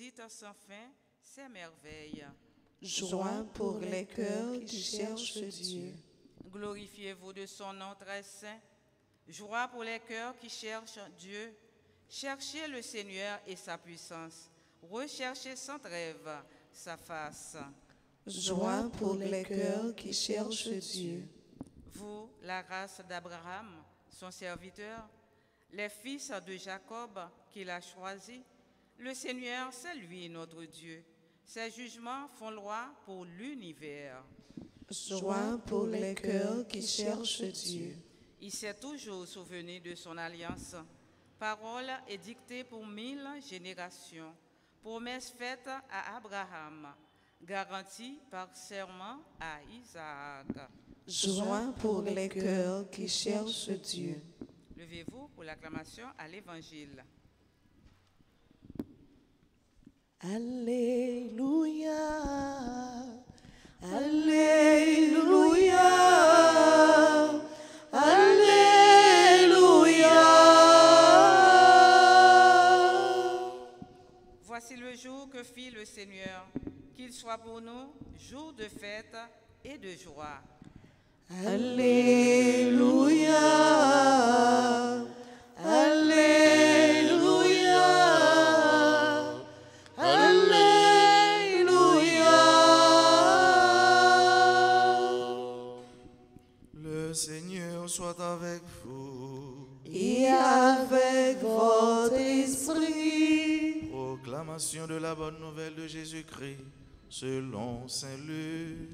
dites sans fin ses merveilles. Joie pour les cœurs qui cherchent Dieu. Glorifiez-vous de son nom très saint. Joie pour les cœurs qui cherchent Dieu. Cherchez le Seigneur et sa puissance. Recherchez sans trêve sa face. Joie pour les cœurs qui cherchent Dieu. Vous, la race d'Abraham, son serviteur, les fils de Jacob qu'il a choisis, le Seigneur, c'est lui notre Dieu. Ses jugements font loi pour l'univers. Joie pour les cœurs qui cherchent Dieu. Il s'est toujours souvenu de son alliance. Parole édictée pour 1000 générations. Promesse faite à Abraham, garantie par serment à Isaac. Joie pour les cœurs qui cherchent Dieu. Levez-vous pour l'acclamation à l'Évangile. Alléluia, Alléluia, Alléluia. Voici le jour que fit le Seigneur, qu'il soit pour nous jour de fête et de joie. Alléluia, Alléluia, Alléluia. Le Seigneur soit avec vous. Et avec votre esprit. Proclamation de la bonne nouvelle de Jésus-Christ selon saint Luc.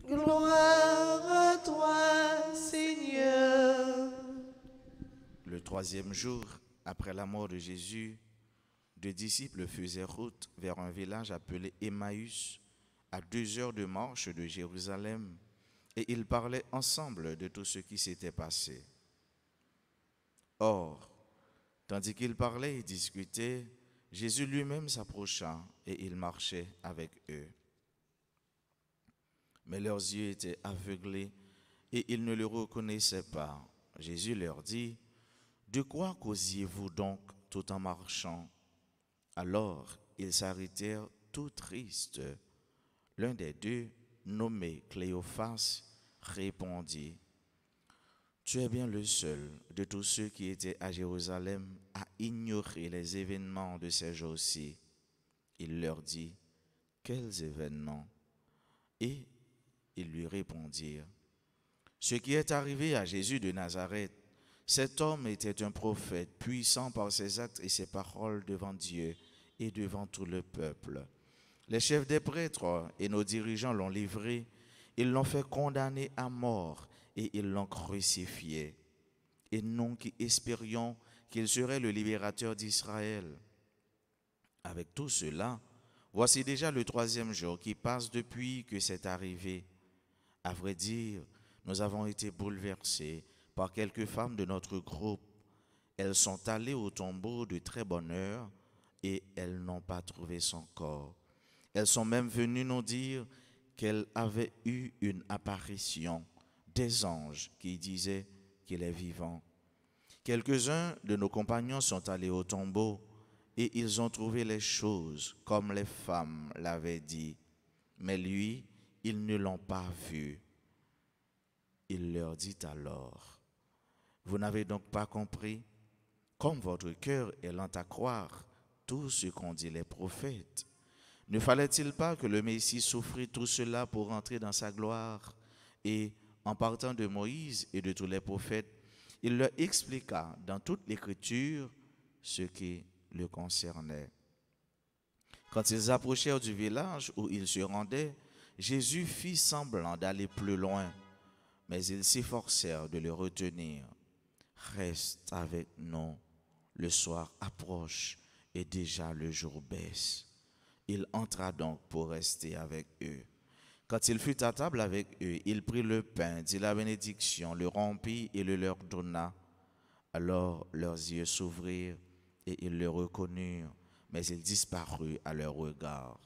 Gloire à toi, Seigneur. Le troisième jour, après la mort de Jésus, deux disciples faisaient route vers un village appelé Emmaüs, à 2 heures de marche de Jérusalem, et ils parlaient ensemble de tout ce qui s'était passé. Or, tandis qu'ils parlaient et discutaient, Jésus lui-même s'approcha et il marchait avec eux. Mais leurs yeux étaient aveuglés et ils ne le reconnaissaient pas. Jésus leur dit, « De quoi causiez-vous donc tout en marchant ?» Alors ils s'arrêtèrent tout tristes. L'un des deux, nommé Cléophas, répondit, « Tu es bien le seul de tous ceux qui étaient à Jérusalem à ignorer les événements de ces jours-ci. » Il leur dit, « Quels événements ?» Et ils lui répondirent, « Ce qui est arrivé à Jésus de Nazareth, cet homme était un prophète, puissant par ses actes et ses paroles devant Dieu et devant tout le peuple. Les chefs des prêtres et nos dirigeants l'ont livré, ils l'ont fait condamner à mort et ils l'ont crucifié. Et nous qui espérions qu'il serait le libérateur d'Israël. Avec tout cela, voici déjà le 3e jour qui passe depuis que c'est arrivé. À vrai dire, nous avons été bouleversés par quelques femmes de notre groupe. Elles sont allées au tombeau de très bonne heure et elles n'ont pas trouvé son corps. Elles sont même venues nous dire qu'elles avaient eu une apparition des anges qui disaient qu'il est vivant. Quelques-uns de nos compagnons sont allés au tombeau et ils ont trouvé les choses comme les femmes l'avaient dit. Mais lui, ils ne l'ont pas vu. Il leur dit alors, « Vous n'avez donc pas compris, comme votre cœur est lent à croire tout ce qu'ont dit les prophètes. Ne fallait-il pas que le Messie souffrit tout cela pour entrer dans sa gloire ?» Et en partant de Moïse et de tous les prophètes, il leur expliqua dans toute l'Écriture ce qui le concernait. Quand ils approchèrent du village où ils se rendaient, Jésus fit semblant d'aller plus loin, mais ils s'efforcèrent de le retenir. « Reste avec nous, le soir approche et déjà le jour baisse. » Il entra donc pour rester avec eux. Quand il fut à table avec eux, il prit le pain, dit la bénédiction, le rompit et le leur donna. Alors leurs yeux s'ouvrirent et ils le reconnurent, mais il disparut à leur regard.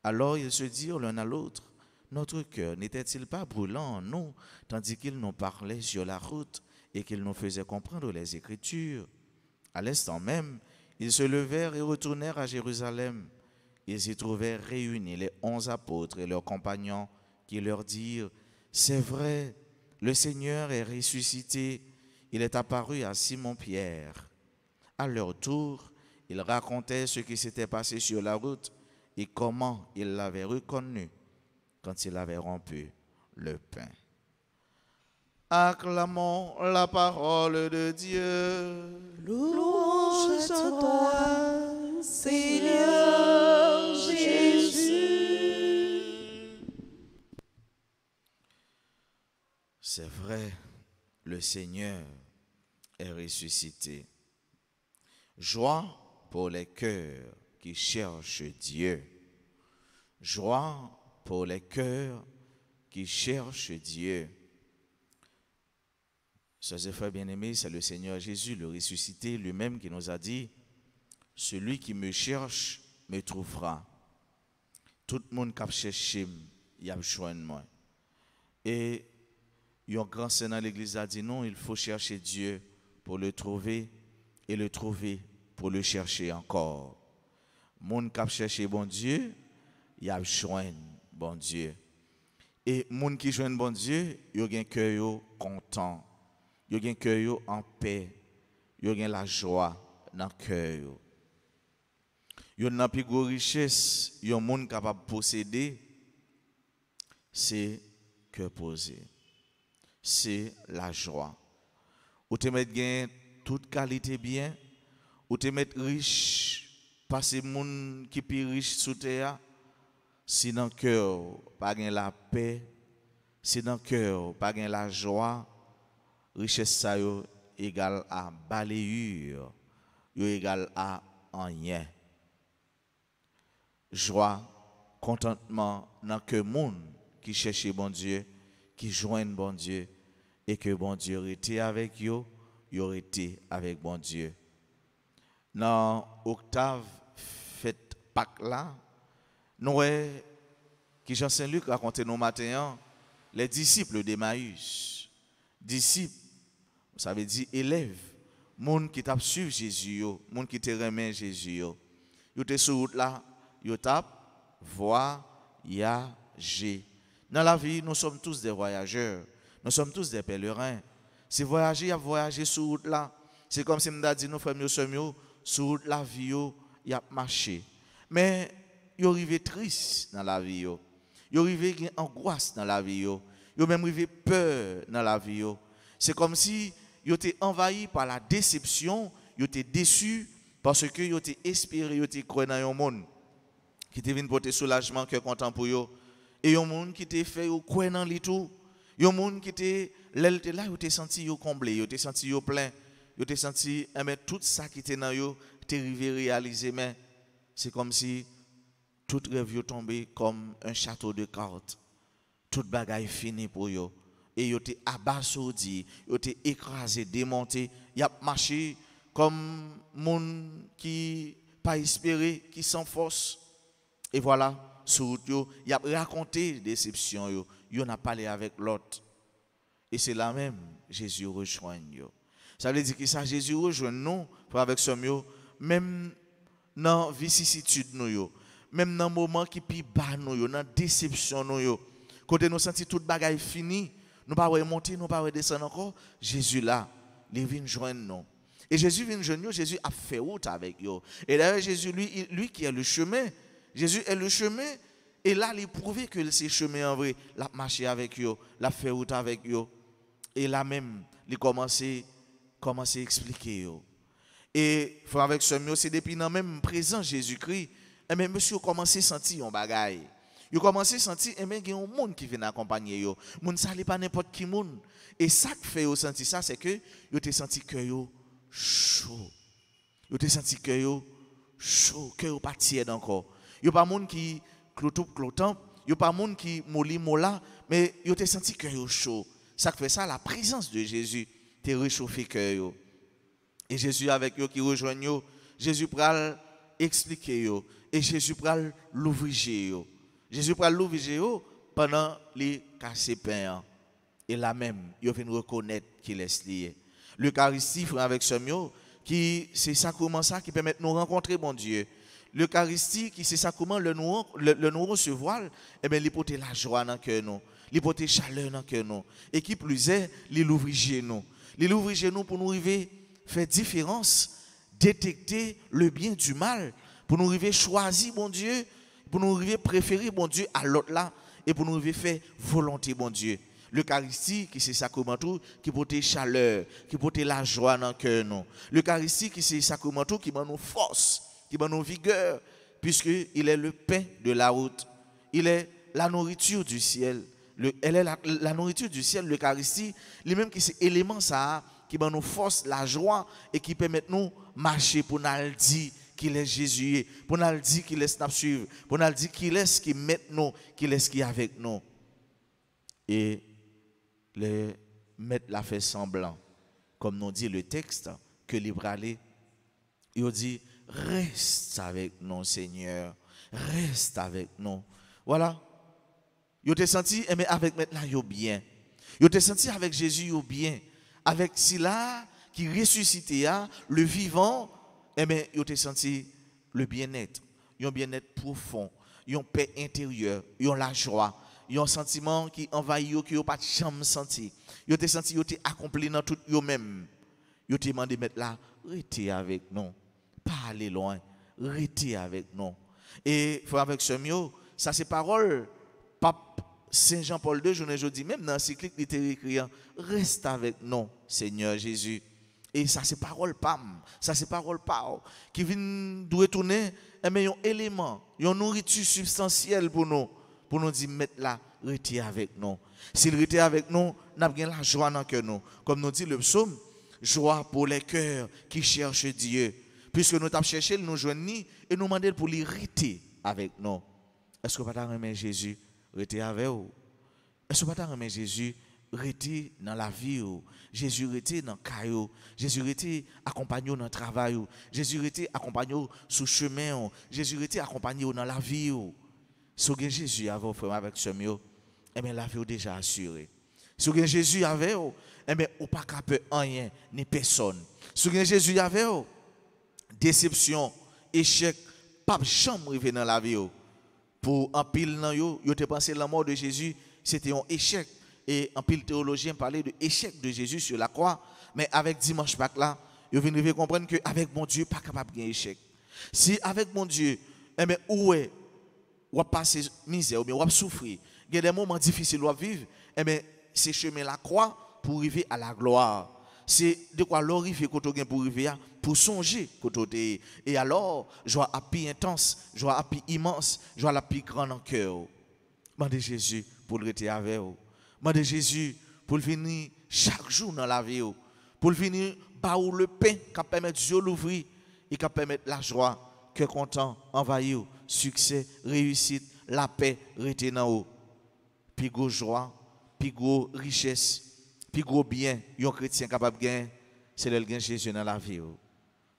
Alors ils se dirent l'un à l'autre, « Notre cœur n'était-il pas brûlant en nous, tandis qu'il nous parlait sur la route et qu'il nous faisait comprendre les Écritures ?» À l'instant même, ils se levèrent et retournèrent à Jérusalem. ils y trouvèrent réunis les 11 apôtres et leurs compagnons qui leur dirent, « C'est vrai, le Seigneur est ressuscité, il est apparu à Simon-Pierre. » À leur tour, ils racontaient ce qui s'était passé sur la route et comment ils l'avaient reconnu quand il avait rompu le pain. Acclamons la parole de Dieu. Louange à toi, Seigneur Jésus. C'est vrai, le Seigneur est ressuscité. Joie pour les cœurs qui cherchent Dieu. Joie pour les cœurs qui cherchent Dieu. Sœurs et frères bien-aimés, c'est le Seigneur Jésus, le ressuscité, lui-même qui nous a dit, « Celui qui me cherche me trouvera. » Tout le monde qui cherche, il a besoin de moi. Et un grand seigneur dans l'église a dit, non, il faut chercher Dieu pour le trouver et le trouver pour le chercher encore. Monde qui cherche bon Dieu, il a besoin de bon Dieu. Et monde qui joue bon Dieu, il a un cœur content. Il y a un cœur en paix, il y a la joie dans le cœur. Il y a une plus grande richesse, il y a un monde capable de posséder, c'est que poser. C'est la joie. Ou te mettre gain toute qualité bien, ou te mettre riche, passer monde qui plus riche sous terre, si dans le cœur pas gain la paix, si dans le cœur pas gain la joie, richesse ça yo égal à balayure, yo égal à rien. Joie, contentement dans que monde qui cherche bon Dieu, qui joignent bon Dieu et que bon Dieu était avec yo, yo été avec bon Dieu. Dans octave fête Pâques là, nous qui Jean Saint-Luc racontait nos matins les disciples d'Emmaüs. Disciples, ça veut dire élèves, monde qui t'a suivi Jésus, monde qui te remet Jésus. Yo te sur route là, yo t'a voyager. Dans la vie, nous sommes tous des voyageurs, nous sommes tous des pèlerins. Si voyager, voyager sur route là, c'est comme si nous dit nous frères nous sur route la vie yo, y a marché. Mais yo arrivé triste dans la vie yo. Yo arrivé angoisse dans la vie yo. Yo même arrivé peur dans la vie yo. C'est comme si yo étaient envahi par la déception, yo étaient déçus parce que yo étaient espéré, yo étaient cru dans un monde qui te vient porter soulagement, cœur content pour yo. Et un monde qui te fait yo cru dans li tout. Un monde qui te là yo te senti yo comblé, yo te senti yo plein, yo te senti mais tout ça qui était dans yo te arrivé réaliser, mais c'est comme si tout rêve yo tombé comme un château de cartes. Toute bagaille fini pour yo. Et yo te abasourdi, yo te écrasé, démonté, y a marché comme monde qui pas espéré, qui sans force. Et voilà, sur yo, y a raconté déception yo, yo n'a parlé avec l'autre. Et c'est là même Jésus rejoint yo. Ça veut dire que ça Jésus rejoint nous pour avec somme yo, même dans vicissitude nous yo, même dans moment qui pi bas nous yo, dans déception nous yo. Quand nous senti toute bagaille fini, nous pas remonter, nous pas descendre encore, Jésus là, il vient joindre nous. Et Jésus vient joindre nous, Jésus a fait route avec eux. Et d'ailleurs Jésus lui qui est le chemin, Jésus est le chemin et là il prouve que c'est chemin en vrai, il a marché avec eux, il a fait route avec eux. Et là même, il commence à expliquer eux. Et frère avec ce mieux, c'est depuis dans même présent Jésus-Christ, et même monsieur commence à sentir un bagaille. Il commence à sentir et même il y a un monde qui vient accompagner yo. Monde ça n'est pas n'importe qui monde. Et ça qui fait yo sentir ça c'est que yo te senti que yo chaud. Yo te senti que yo chaud, que yo pas tiède encore. Yo pas monde qui clotant, yo pas monde qui molli mola, mais yo te senti que yo chaud. Ça qui fait ça la présence de Jésus te réchauffé que yo. Et Jésus avec yo qui rejoint yo, Jésus pral expliquer yo et Jésus pral l'ouvrir yo. Jésus pral l'ouvrir yo pendant les casser pain. Et là même, yo vient reconnaître qu'il est lié. L'Eucharistie frère avec ce mio qui c'est sacrement ça qui permet de nous rencontrer bon Dieu. L'Eucharistie, qui c'est ça comment le nous recevoir, eh bien, il porte la joie dans le cœur nous. Il porte chaleur dans le cœur nous. Et qui plus est, il ouvre chez nous. Il ouvre chez nous pour nous arriver faire différence, détecter le bien du mal, pour nous arriver choisir bon Dieu, pour nous arriver préférer bon Dieu à l'autre là, et pour nous arriver faire volonté bon Dieu. L'Eucharistie, qui c'est sacrement tout, qui porte chaleur, qui porte la joie dans le cœur nous. L'Eucharistie, qui c'est sacrement tout, qui donne nous force, qui donne nous vigueur, puisqu'il est le pain de la route. Il est la nourriture du ciel. Elle est la nourriture du ciel, l'Eucharistie, lui-même qui c'est élément ça, qui donne nous force, la joie, et qui permet nous marcher pour nous dire qu'il est Jésus, pour nous dire qu'il est nous suivre, pour nous dire qu'il est qui met nous, qu'il est qui est avec nous. Et les maîtres l'a fait semblant, comme nous dit le texte, que libre aller, il dit, reste avec nous, Seigneur, reste avec nous. Voilà. Vous te senti avec maintenant yo bien. Vous te senti avec Jésus yo bien. Avec cela qui ressuscité le vivant, vous te senti le bien-être, un bien-être profond, une paix intérieure, la joie, un sentiment qui envahit yo qui yo pas jamais senti. Vous te senti yo te accompli dans tout yo même. Vous te demandé mettre là, restez avec nous. Pas aller loin, restez avec nous. Et frère avec ce mieux, ça c'est parole Pape Saint Jean-Paul II, je dis même dans l'encyclique il était écrit, reste avec nous, Seigneur Jésus. Et ça c'est parole pam, ça c'est parole pao, qui vient de retourner, mais un élément, une nourriture substantielle pour nous dire, mettre là, restez avec nous. S'il reste avec nous, nous avons la joie dans le cœur nous. Comme nous dit le psaume, joie pour les cœurs qui cherchent Dieu. Puisque nous avons cherché, nous joignons et nous demandons pour lui rester avec nous. Est-ce que vous avez remis Jésus? Restez avec vous. Est-ce que vous avez remis Jésus? Restez dans la vie. Jésus restez dans le caillou. Jésus restez accompagné dans le travail. Jésus restez accompagné sur le chemin. Jésus restez accompagné dans la vie. Si vous avez Jésus avec vous, avec ce mieux, eh bien la vie est déjà assurée. Si vous avez Jésus avec vous, eh bien vous n'avez pas peur rien ni personne. Si vous avez Jésus avec vous, déception, échec, pas de chambre dans la vie. Pour un pile nan yo, te pensé la mort de Jésus, c'était un échec. Et un pile théologien parlait de échec de Jésus sur la croix. Mais avec dimanche Pâques là, vous venez comprendre que avec mon Dieu, pas capable de échec. Si avec mon Dieu, eh bien, où est, ou passer misère, ou bien ou souffrir, il y a des moments difficiles à vivre, eh bien, c'est chemin la croix pour arriver à la gloire. C'est de quoi l'orifier pour arriver pour songer côté. Et alors, joie à plus intense, joie à plus immense, joie à plus grande en cœur. Demandez Jésus pour le rester avec vous. Demandez Jésus pour le venir chaque jour dans la vie. Pour le venir par le pain qui permet Dieu l'ouvrir et qui permet la joie, que content, envahir, succès, réussite, la paix, rester dans haut. Puis gros joie, puis gros richesse, puis gros bien, un chrétien capable de gagner, c'est le gain Jésus dans la vie.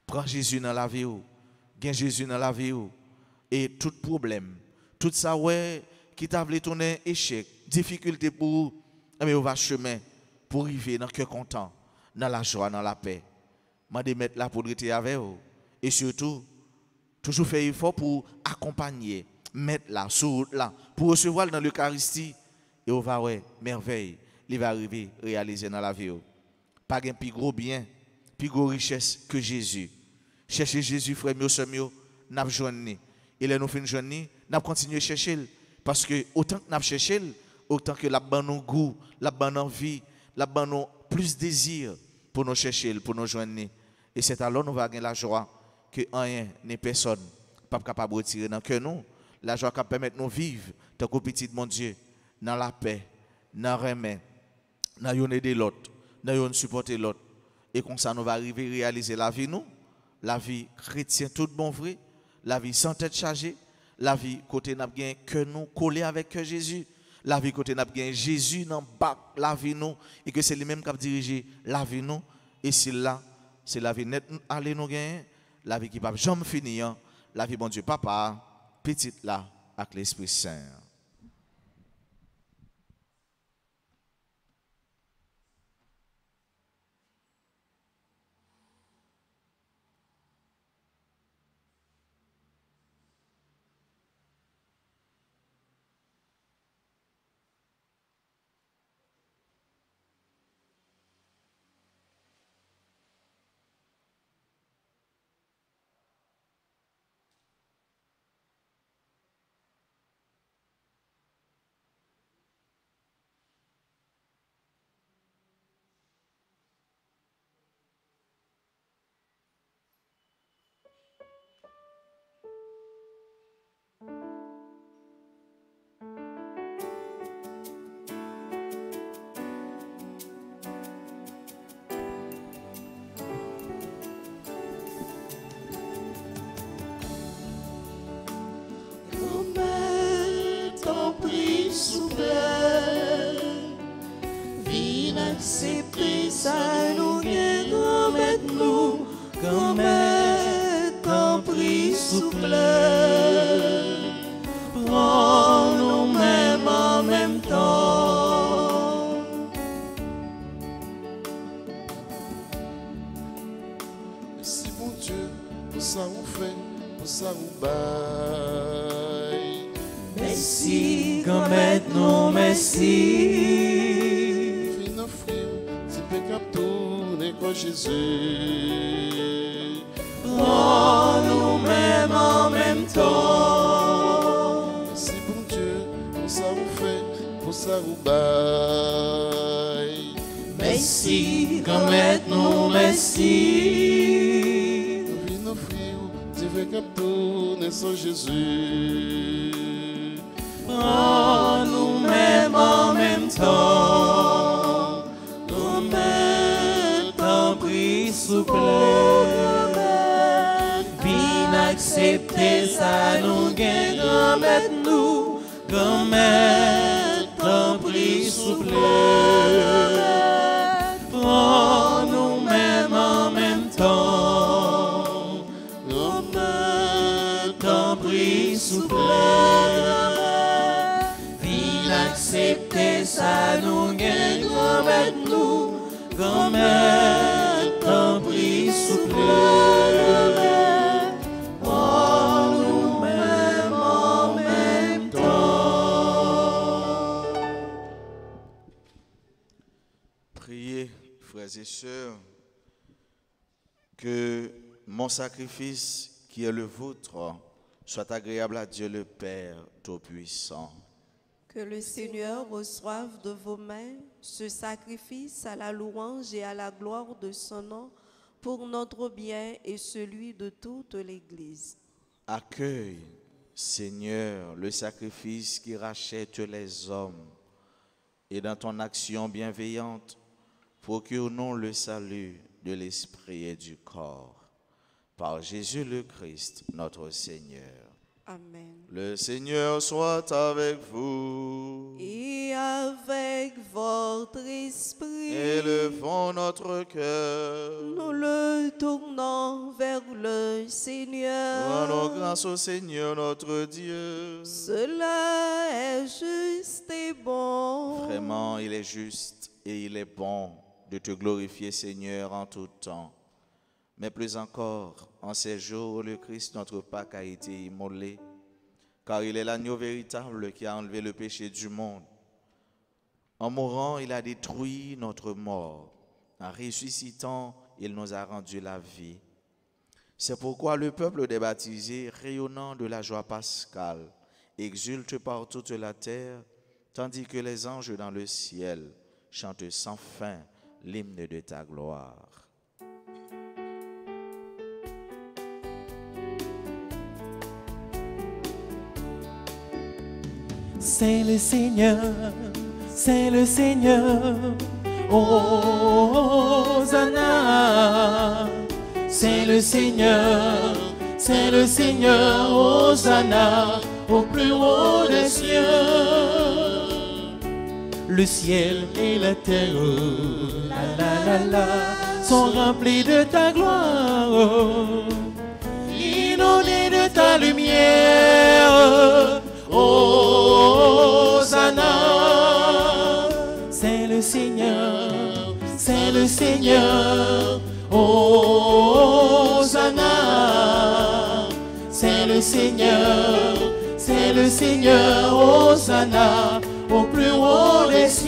Prends Jésus dans la vie, gain Jésus dans la vie, et tout problème, tout ça ouais, qui t'a voulu tourner échec, difficulté pour, mais on va chemin pour arriver dans le cœur content, dans la joie, dans la paix. Je vais mettre là pour rester avec vous. Et surtout, toujours faire effort pour accompagner, mettre là, sur route là, pour recevoir dans l'Eucharistie, et on va ouais, merveille. Il va arriver à réaliser dans la vie. Pas un plus gros bien, plus gros richesse que Jésus. Cherchez Jésus, frère, mieux, nous avons joigné. Et là, nous finissons joigner, nous avons continué à chercher. Parce que autant que nous avons cherché, autant que la bonne goût, la bonne envie, la bonne plus désir pour nous chercher, pour nous joindre. Et c'est alors nous allons avoir la joie que rien ni personne pas capable de retirer dans le cœur nous. La joie qui permet de nous vivre, tant que petit mon Dieu, dans la paix, dans le remède, dans l'aider l'autre, dans supporter l'autre. Et comme ça, nous va arriver à réaliser la vie, nous, la vie chrétienne, tout bon vrai, la vie sans tête chargée, la vie côté n'a bien que nous coller avec Jésus, la vie côté n'a bien Jésus dans bas la vie nous, et que c'est lui-même qui a dirigé la vie nous, et c'est là, c'est la vie nette, allez nous gagner, la vie qui ne va jamais finir, la vie bon Dieu papa, petite là, avec l'Esprit Saint. bon Dieu, pour ça on fait, pour ça on baille. Merci, grand-mère, non merci. Fin offrir, c'est pas cap tourner quoi Jésus. Prends nous-mêmes en même temps. Merci bon Dieu, pour ça on fait, pour ça on baille. Merci, grand-mère, non merci. Fin offrir, c'est pas cap tourner sans Jésus. Prends nous-mêmes en même temps. Nous-mêmes, t'en prie, s'il vous plaît. Bien accepter ça, nous gagne, grand-mère, nous. Grand-mère, t'en prie, s'il vous plaît. Prends nous-mêmes en même temps. Nous-mêmes, t'en prie, s'il vous plaît. Accepter ça, nous gagne, grand-mère, nous, grand-mère, t'en prie, s'il vous plaît, prends nous-mêmes en même temps. Priez, frères et sœurs, que mon sacrifice qui est le vôtre soit agréable à Dieu le Père Tout-Puissant. Que le Seigneur reçoive de vos mains ce sacrifice à la louange et à la gloire de son nom pour notre bien et celui de toute l'Église. Accueille, Seigneur, le sacrifice qui rachète les hommes et dans ton action bienveillante, procure-nous le salut de l'esprit et du corps. Par Jésus le Christ, notre Seigneur. Amen. Le Seigneur soit avec vous. Et avec votre esprit, Élevons notre cœur. nous le tournons vers le Seigneur. Rendons grâce au Seigneur notre Dieu. Cela est juste et bon. Vraiment, il est juste et il est bon de te glorifier, Seigneur, en tout temps. Mais plus encore, en ces jours où le Christ, notre Pâque, a été immolé, car il est l'agneau véritable qui a enlevé le péché du monde. En mourant, il a détruit notre mort. En ressuscitant, il nous a rendu la vie. C'est pourquoi le peuple des baptisés, rayonnant de la joie pascale, exulte par toute la terre, tandis que les anges dans le ciel chantent sans fin l'hymne de ta gloire. C'est le Seigneur, c'est le Seigneur, Hosanna. C'est le Seigneur, Hosanna, au plus haut des cieux. Le ciel et la terre, la la la la, sont remplis de ta gloire, inondés de ta lumière. Hosanna, c'est le Seigneur, Hosanna, c'est le Seigneur, Hosanna, au plus haut des cieux.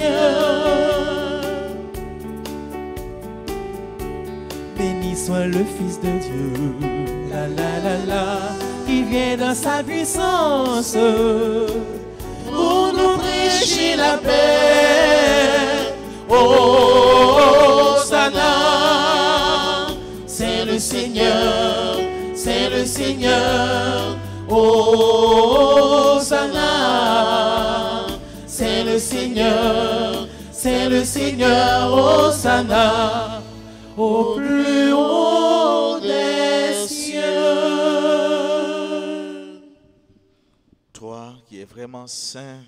Béni soit le Fils de Dieu, la la la la, qui vient dans sa puissance pour nous prêcher la paix. Hosanna, c'est le Seigneur, Hosanna, c'est le Seigneur, Hosanna, au plus haut des cieux. Toi qui es vraiment saint,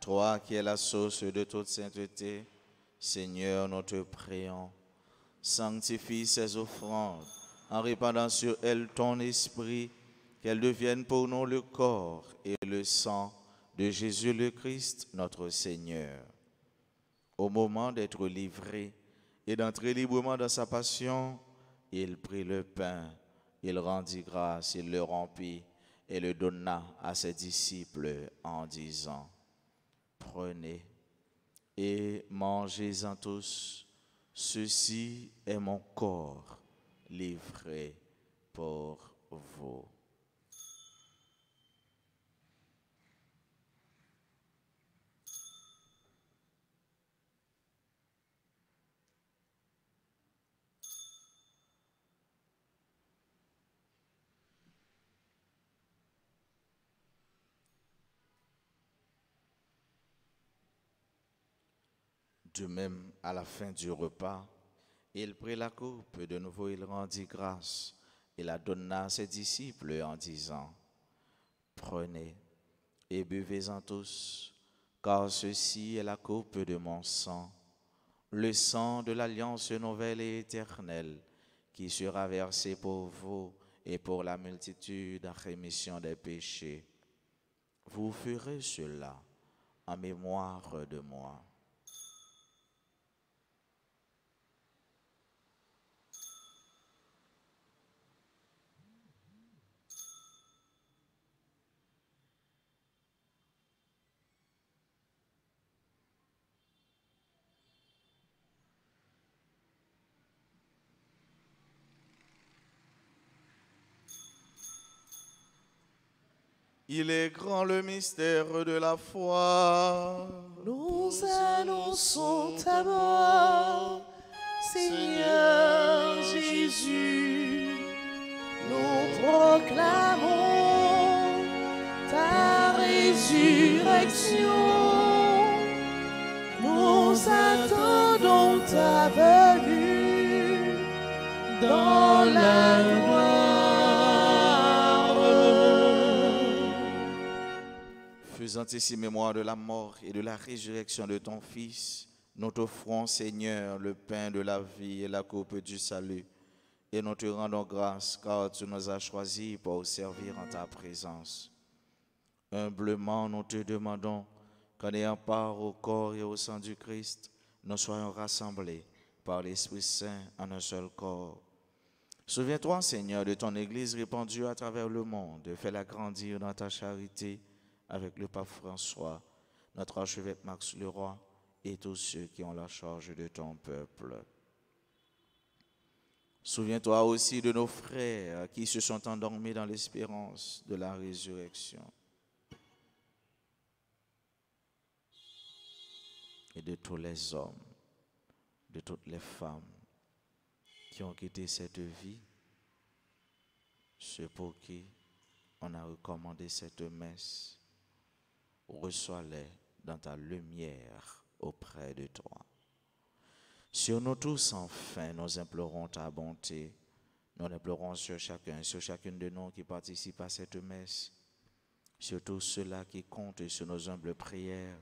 toi qui es la source de toute sainteté, Seigneur, nous te prions, sanctifie ces offrandes en répandant sur elles ton esprit, qu'elles deviennent pour nous le corps et le sang de Jésus le Christ, notre Seigneur. Au moment d'être livré et d'entrer librement dans sa passion, Il prit le pain, il rendit grâce, il le rompit et le donna à ses disciples en disant, prenez et mangez-en tous, ceci est mon corps livré pour vous. De même, à la fin du repas, il prit la coupe, de nouveau il rendit grâce et la donna à ses disciples en disant, prenez et buvez-en tous, car ceci est la coupe de mon sang, le sang de l'alliance nouvelle et éternelle, qui sera versé pour vous et pour la multitude en rémission des péchés. Vous ferez cela en mémoire de moi. Il est grand le mystère de la foi. Nous annonçons ta mort, Seigneur Jésus. Nous proclamons ta résurrection. Nous attendons ta venue dans la gloire. Faisant ici mémoire de la mort et de la résurrection de ton Fils, nous t'offrons, Seigneur, le pain de la vie et la coupe du salut. Et nous te rendons grâce car tu nous as choisis pour servir en ta présence. Humblement, nous te demandons qu'en ayant part au corps et au sang du Christ, nous soyons rassemblés par l'Esprit Saint en un seul corps. Souviens-toi, Seigneur, de ton Église répandue à travers le monde, et fais-la grandir dans ta charité avec le pape François, notre archevêque Max Leroy et tous ceux qui ont la charge de ton peuple. Souviens-toi aussi de nos frères qui se sont endormis dans l'espérance de la résurrection et de tous les hommes, de toutes les femmes qui ont quitté cette vie, ceux pour qui on a recommandé cette messe. Reçois-les dans ta lumière auprès de toi. Sur nous tous, enfin, nous implorons ta bonté. Nous implorons sur chacune de nous qui participe à cette messe, sur tous ceux-là qui comptent sur nos humbles prières,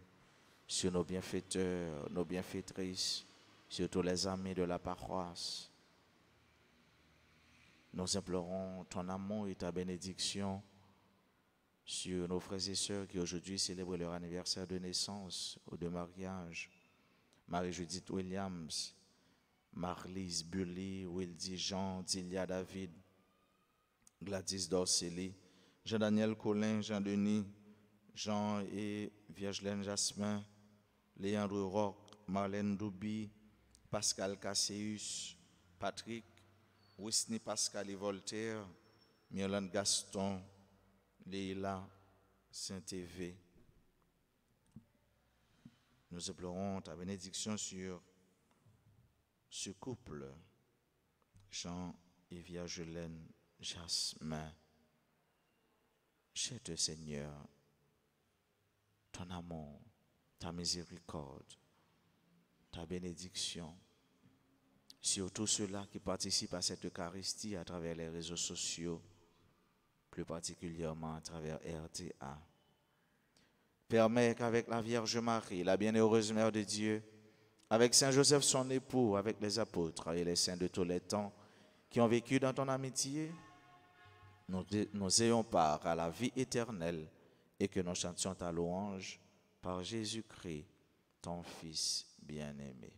sur nos bienfaiteurs, nos bienfaitrices, sur tous les amis de la paroisse. Nous implorons ton amour et ta bénédiction sur nos frères et sœurs qui aujourd'hui célèbrent leur anniversaire de naissance ou de mariage. Marie-Judith Williams, Marlise Bully, Wildy Jean, Dilia David, Gladys Dorcelli, Jean-Daniel Colin, Jean-Denis, Jean et Viergelaine Jasmin, Léandre Roch, Marlène Doubi, Pascal Casséus, Patrick, Wisny Pascal et Voltaire, Myrlande Gaston, Léila Saint-Évé. Nous implorons ta bénédiction sur ce couple, Jean et Viergelaine Jasmin. Jette, Seigneur, ton amour, ta miséricorde, ta bénédiction sur tous ceux-là qui participent à cette Eucharistie à travers les réseaux sociaux, plus particulièrement à travers RTA. Permets qu'avec la Vierge Marie, la bienheureuse Mère de Dieu, avec Saint Joseph son époux, avec les apôtres et les saints de tous les temps qui ont vécu dans ton amitié, nous ayons part à la vie éternelle et que nous chantions ta louange par Jésus-Christ, ton Fils bien-aimé.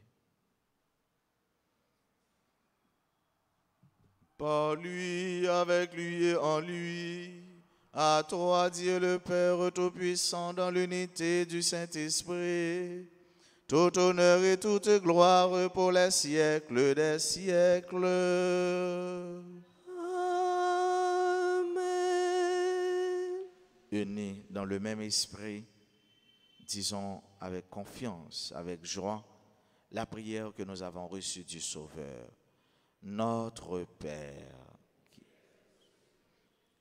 par lui, avec lui et en lui. À toi, Dieu le Père Tout-Puissant, dans l'unité du Saint-Esprit, tout honneur et toute gloire pour les siècles des siècles. Amen. Unis dans le même esprit, disons avec confiance, avec joie, la prière que nous avons reçue du Sauveur. Notre Père,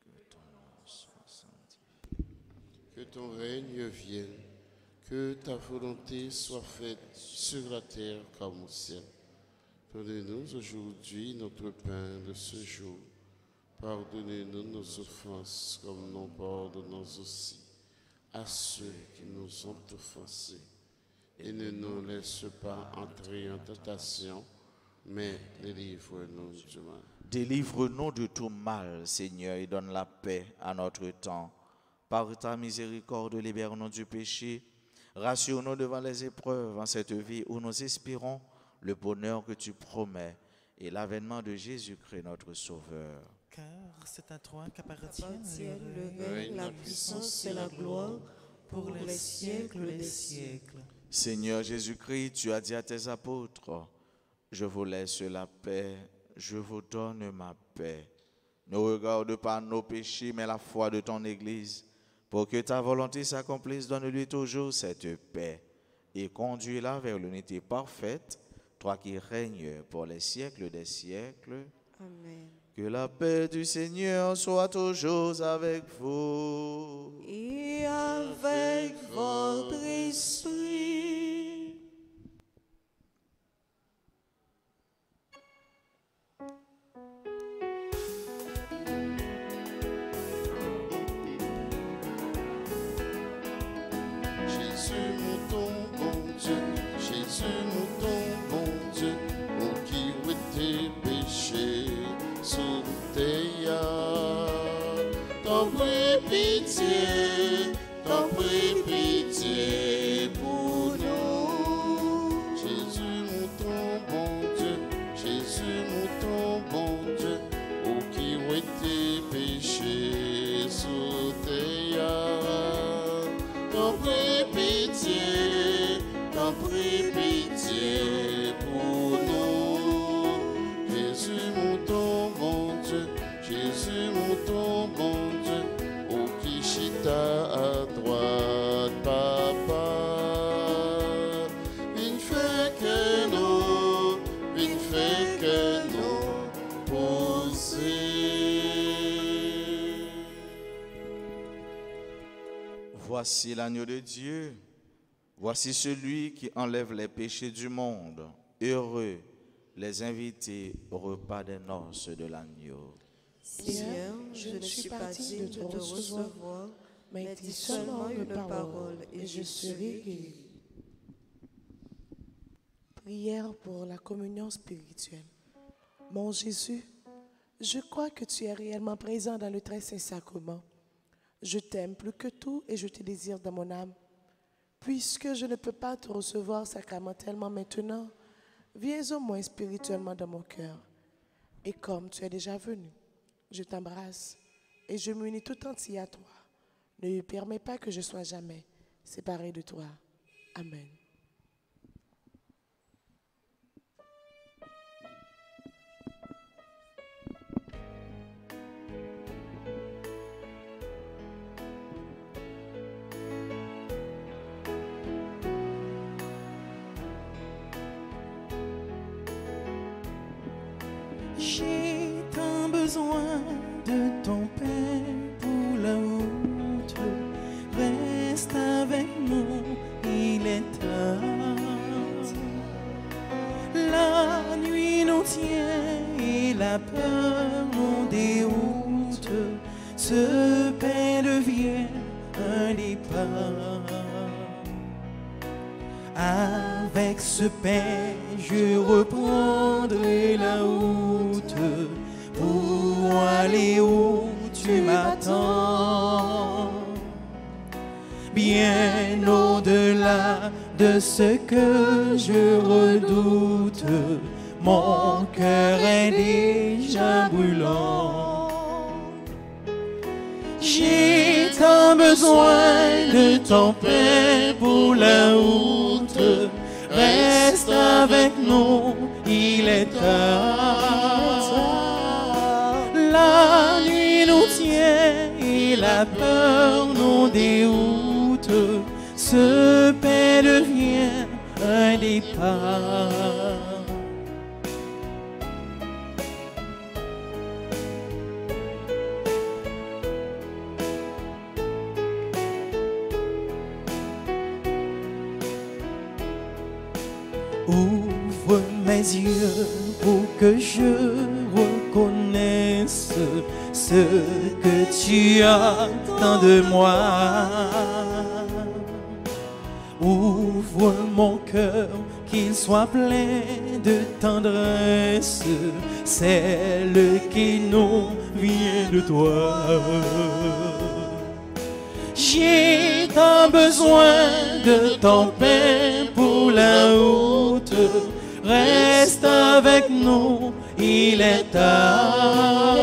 que ton nom soit sanctifié. Que ton règne vienne, que ta volonté soit faite sur la terre comme au ciel. Donne-nous aujourd'hui notre pain de ce jour. Pardonnez-nous nos offenses comme nous pardonnons aussi à ceux qui nous ont offensés. Et ne nous laisse pas entrer en tentation, mais délivre-nous du mal. Délivre-nous de tout mal, Seigneur, et donne la paix à notre temps. Par ta miséricorde, libère-nous du péché. Rassure-nous devant les épreuves en cette vie où nous espérons le bonheur que tu promets et l'avènement de Jésus-Christ, notre Sauveur. Car c'est à toi qu'appartiennent Appartiennent le règne, la puissance et la gloire pour les siècles des siècles. Seigneur Jésus-Christ, tu as dit à tes apôtres, je vous laisse la paix, je vous donne ma paix. Ne regarde pas nos péchés, mais la foi de ton Église. Pour que ta volonté s'accomplisse, donne-lui toujours cette paix et conduis-la vers l'unité parfaite, toi qui règnes pour les siècles des siècles. Amen. Que la paix du Seigneur soit toujours avec vous. Et avec votre esprit. Jésus, mon ton bon Dieu, Jésus, mon ton bon Dieu, mon qui ôtait péché sous tes t'en prie pitié pour nous. Jésus, mon ton bon Dieu, Jésus, mon ton bon Dieu, mon qui ôtait péché sous tes t'en prie pitié pour nous. Jésus, mon ton bon Dieu, Jésus, mon ton bon Dieu, oh qui chita à droite, papa. Il fait que nous pousser. Voici l'agneau de Dieu. Voici celui qui enlève les péchés du monde. Heureux les invités au repas des noces de l'agneau. Seigneur, je ne suis pas digne de te recevoir, mais dis seulement une parole et je serai guéri. Prière pour la communion spirituelle. Mon Jésus, je crois que tu es réellement présent dans le très saint sacrement. Je t'aime plus que tout et je te désire dans mon âme. Puisque je ne peux pas te recevoir sacramentellement maintenant, viens au moins spirituellement dans mon cœur. Et comme tu es déjà venu, je t'embrasse et je m'unis tout entier à toi. Ne lui permets pas que je sois jamais séparé de toi. Amen. J'ai tant besoin de ton pain pour la route. Reste avec nous, il est tard. La nuit nous tient et la peur nous déroute. Ce pain devient un départ. Avec ce pain, je reprendrai la route pour aller où tu m'attends. Bien au-delà de ce que je redoute, mon cœur est déjà brûlant. J'ai tant besoin de ton pain pour la route. Reste avec nous, il est tard. La nuit nous tient et la peur nous déroute. Ce pain devient un départ. Ouvre mes yeux pour que je reconnaisse ce que tu attends de moi. Ouvre mon cœur, qu'il soit plein de tendresse, celle qui nous vient de toi. J'ai tant besoin de ton pain pour la route. Reste avec nous, il est tard.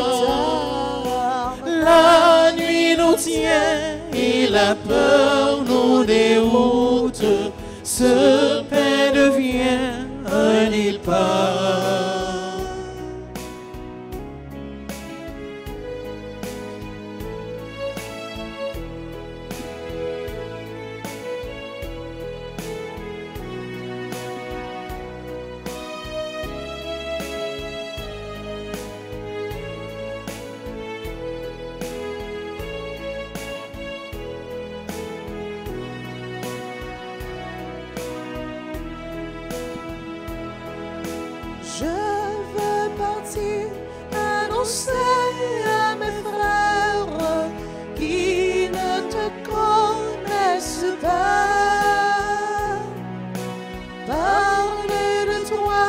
La nuit nous tient et la peur nous déroute. Ce pain devient un départ. Je veux partir annoncer à mes frères qui ne te connaissent pas. Parler de toi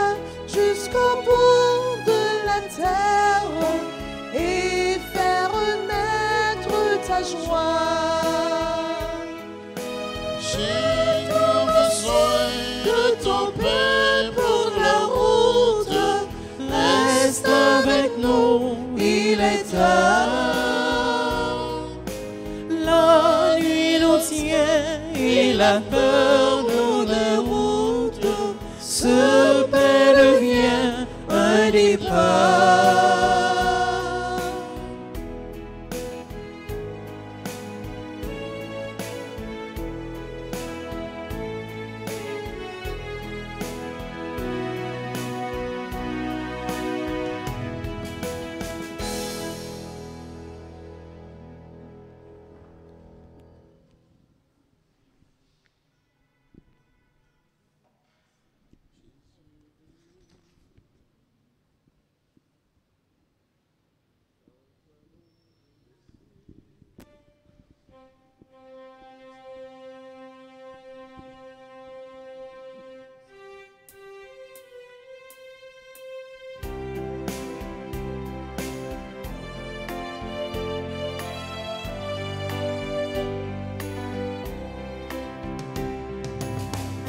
jusqu'au bout de la terre et faire naître ta joie. J'ai tant besoin de ton pain pour la route. Reste avec nous, il est tard. La nuit nous tient et la peur nous déroute. Ce pain devient un départ.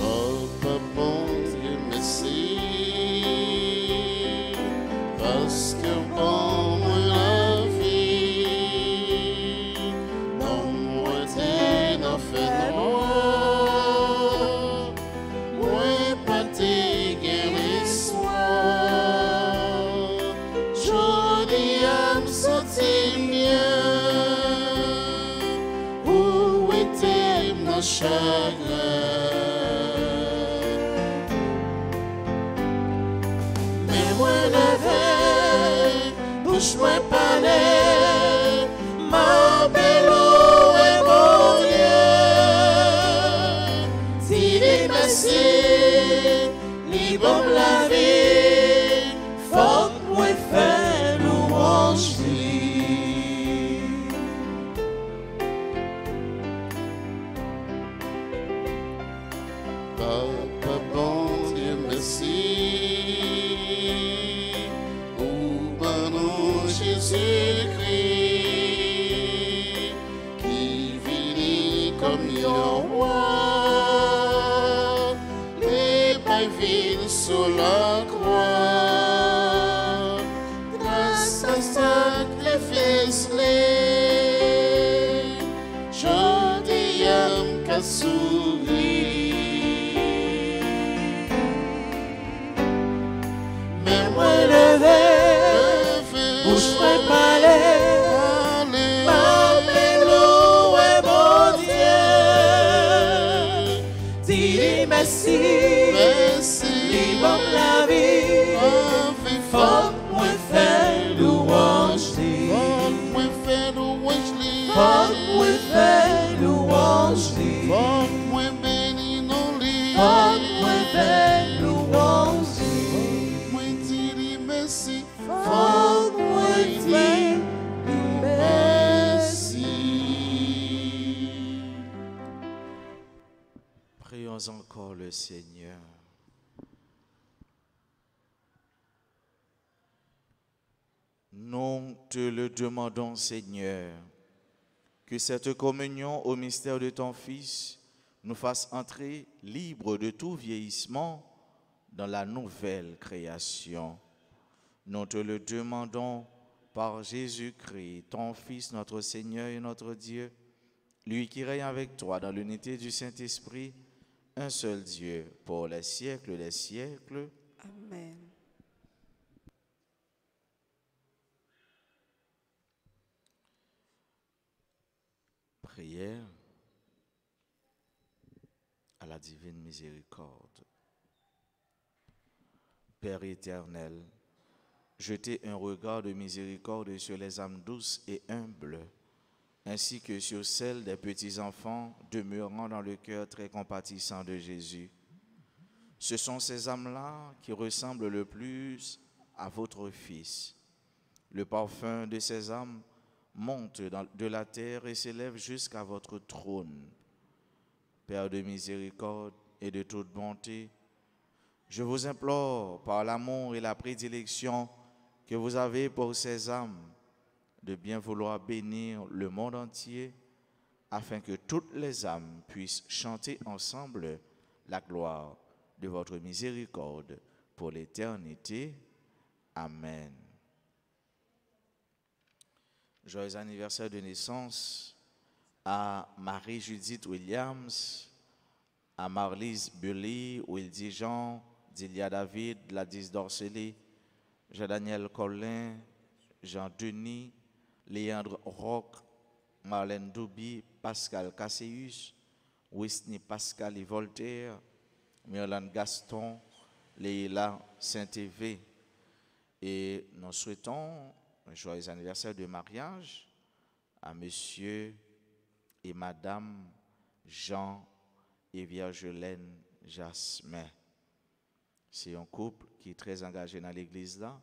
Oh, papa, Dieu merci, parce que bon moi la vie, non moi t'es dans fait noir, moi pas t'es gain l'espoir, joli âme sentit bien, où était mon chagrin. Bouche moi parler, ma belle et mon Dieu. Dis merci, libre la vie, faut moi faire louange. Papa bon Dieu merci. Jésus Wesley, jodi am ka souri. Mais moi levé, bouche moi parler, m'appelou bon Dieu. Dis merci, li bon la vie, faut moi faire louange li, faut moi faire louange li, faut moi bénir non li, faut moi faire louange li, moi dire merci, faut moi dire merci. Prions encore le Seigneur. Nous te le demandons, Seigneur, que cette communion au mystère de ton Fils nous fasse entrer libres de tout vieillissement dans la nouvelle création. Nous te le demandons par Jésus-Christ, ton Fils, notre Seigneur et notre Dieu, lui qui règne avec toi dans l'unité du Saint-Esprit, un seul Dieu, pour les siècles des siècles. Amen. Prière à la divine miséricorde. Père éternel, jetez un regard de miséricorde sur les âmes douces et humbles, ainsi que sur celles des petits-enfants demeurant dans le cœur très compatissant de Jésus. Ce sont ces âmes-là qui ressemblent le plus à votre Fils. Le parfum de ces âmes monte de la terre et s'élève jusqu'à votre trône. Père de miséricorde et de toute bonté, je vous implore, par l'amour et la prédilection que vous avez pour ces âmes, de bien vouloir bénir le monde entier, afin que toutes les âmes puissent chanter ensemble la gloire de votre miséricorde pour l'éternité. Amen. Joyeux anniversaire de naissance à Marie-Judith Williams, à Marlise Bully, Wildy Jean, Dilia David, Gladys Dorcelé, Jean-Daniel Collin, Jean-Denis, Léandre Roch, Marlène Doubi, Pascal Casséus, Whitney Pascal et Voltaire, Myrlande Gaston, Léla Saint-Évé. Et nous souhaitons un joyeux anniversaire de mariage à monsieur et madame Jean et Viergelène Jasmin. C'est un couple qui est très engagé dans l'église là.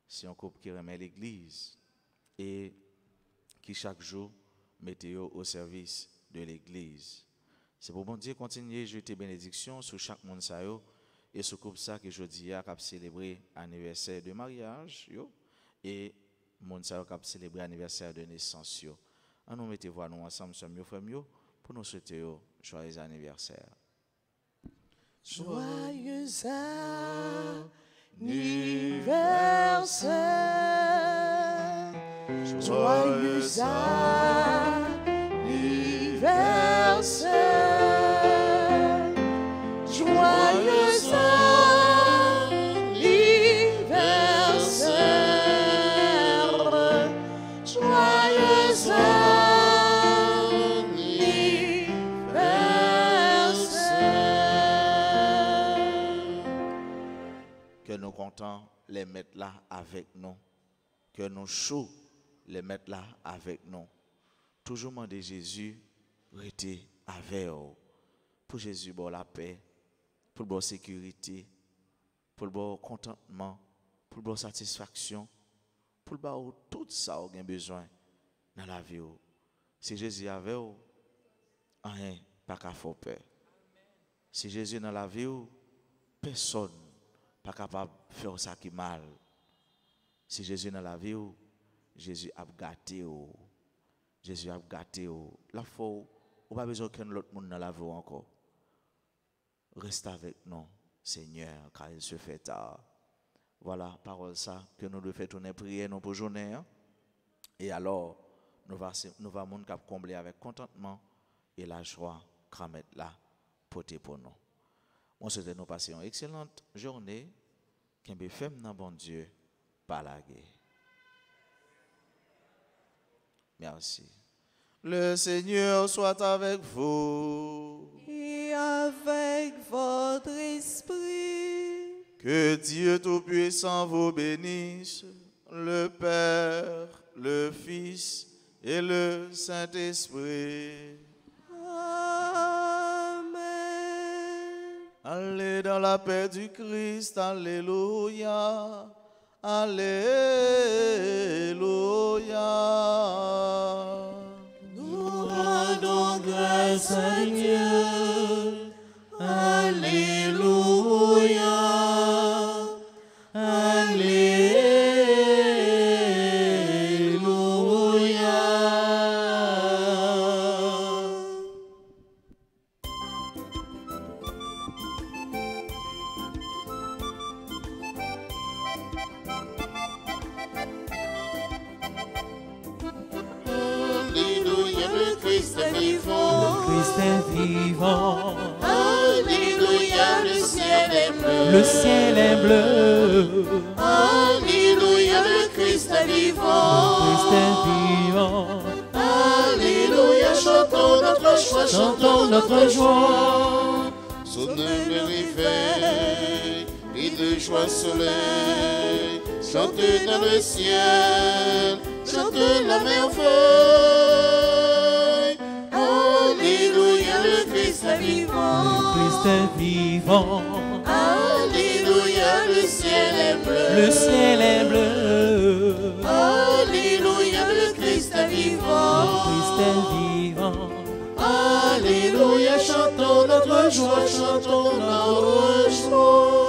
C'est un couple qui remet l'église et qui chaque jour mettait au service de l'église. C'est pour bon Dieu continuer à jeter bénédiction sur chaque monde ça yo et ce couple ça que je dis a célébrer anniversaire de mariage yo et monde ça a célébrer anniversaire de naissance yo. On nous mettez voir nous ensemble sommes frères pour nous souhaiter joyeux anniversaire. Joyeux anniversaire, joyeux anniversaire, joyeux anniversaire, joyeux Que nous comptons les mettre là avec nous. Que nous chauds les mettre là avec nous. Toujours demander Jésus, rester avec vous. Pour Jésus, pour la paix, pour la sécurité, pour le contentement, pour la satisfaction, pour tout ça vous avez besoin dans la vie. Si Jésus est avec vous, rien, pas qu'à faire peur. Si Jésus est dans la vie, personne pas capable de faire ça qui mal. Si Jésus est dans la vie, Jésus a gâté. Jésus a gâté. La foi, on n'a pas besoin qu'un autre monde dans la vie encore. Reste avec nous, Seigneur, car il se fait tard. Voilà, parole ça, que nous devons faire tourner prier nous pour journée. Et alors, nous allons combler avec contentement et la joie qu'on met là pour nous. On souhaite nous passer une excellente journée. Qu'un fait dans bon Dieu, par la guerre. Merci. Le Seigneur soit avec vous. Et avec votre esprit. Que Dieu Tout-Puissant vous bénisse, le Père, le Fils et le Saint-Esprit. Allez dans la paix du Christ, alléluia, alléluia. Nous rendons grâce à Dieu, alléluia, alléluia. Christ est vivant. Alléluia, le ciel est bleu. Le ciel est bleu. Alléluia, le Christ est vivant. Christ est vivant. Alléluia, chantons notre joie, Chantons notre joie. Sonnez le réveil, et de joie soleil, chantez dans le ciel, chantez la merveille. Alléluia, le Christ est vivant. Christ est vivant. Alléluia, le ciel est bleu. Le ciel est bleu. Alléluia, le Christ est vivant. Christ est vivant. Alléluia, chantons notre joie, chantons notre joie.